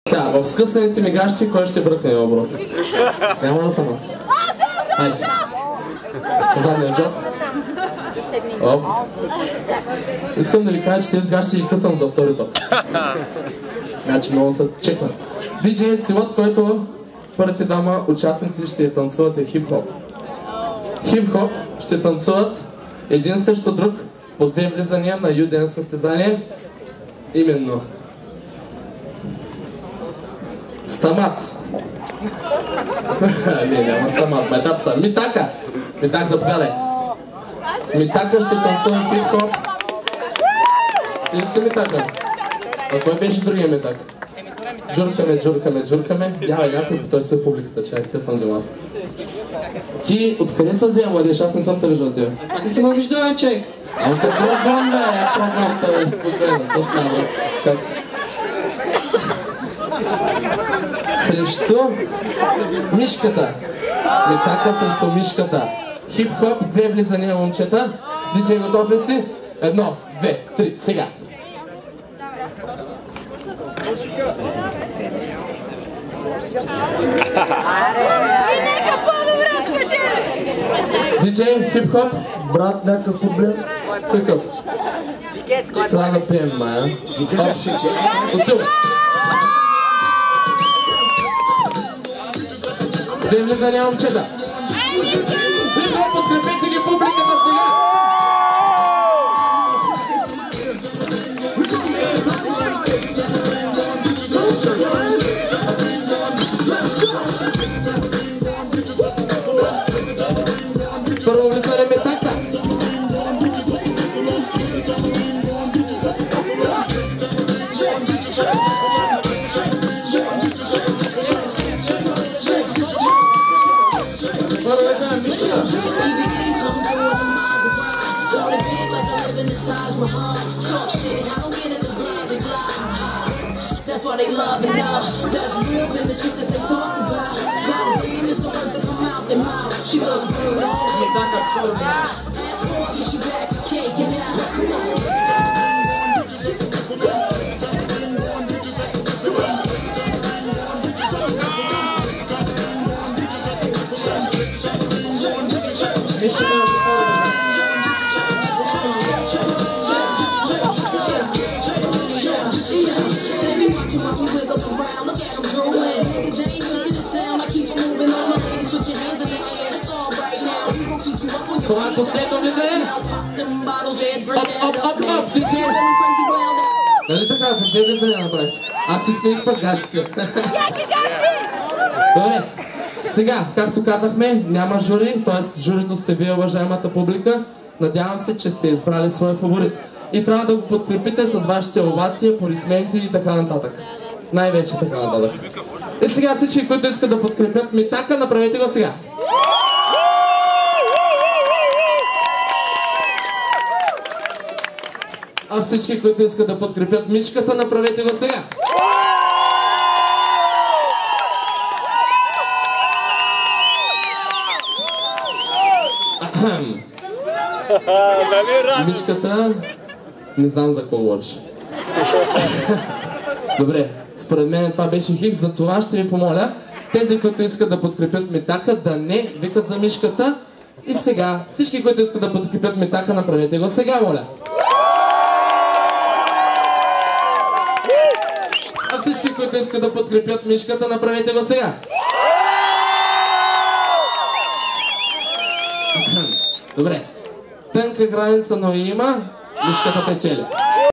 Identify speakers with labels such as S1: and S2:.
S1: Сега, в скъсаните ми гащи, кой ще бръкне въпрос? Няма да съм аз. Айде. Задния джоб. Оп. Искам да ви кажа, че тези гащи ги късам за втори път. Значи много се чекна. DJ стилът, който първите дама участници ще танцуват е хип-хоп. Хип-хоп ще танцуват един срещу друг по 2 влизания на U-Dance състезание. Именно Стамат. Не, няма Стамат, байтата са. Митака. Митак, заповядай. Митака ще танцува хип-хоп. Ти ли си Митака? А кой беше другия Митак? Джуркаме. Явай някой, той си е публиката, че аз съм взел аз. Ти откъде се взема, младеж? Аз не съм те виждал тебе.
S2: Как не си ме виждал, човек?
S1: Ама какво програм, бе? Програм се, спокойно, то става. Срещу мишката. Митака срещу мишката. Хип-хоп, 2 влизания, момчета. Диджей, готов ли си? 1, 2, 3, сега.
S3: И нека по-добре спечели!
S1: Диджей, хип-хоп.
S4: Брат, някакъв проблем?
S1: Какъв? Ще трябва да пием, Майя. Отсюл! 2 влизания, момчета. Подкрепете ги публиката сега! Първо влизане Митака.
S5: That's why they love it now. That's real than the shit that they talk about. God damn, it's the words that come out their mouth. She goes good on me, got her cold now. Ask for it, she back, can't get out. Come on.
S1: Това е последно влизане. Оп, диджей. Нали така, по 2 влизания направих. Аз си снимих пък гащите.
S3: Яки гащи!
S1: Добре, сега, както казахме, няма жури, т.е. журито сте вие, уважаемата публика. Надявам се, че сте избрали своя фаворит. И трябва да го подкрепите с вашите овации, аплодисменти и така нататък. Най-вече така нататък. И сега всички, които искат да подкрепят Митака, направете го сега. А всички, които искат да подкрепят мишката, направете го сега. Мишката, не знам за какво говориш. Добре, според мен това беше хикс, за това ще ви помоля тези, които искат да подкрепят Митака, да не викат за мишката. И сега, всички, които искат да подкрепят Митака, направете го сега, моля. А всички, които искат да подкрепят мишката, направете го сега. Добре. Тънка граница, но има, мишката печели.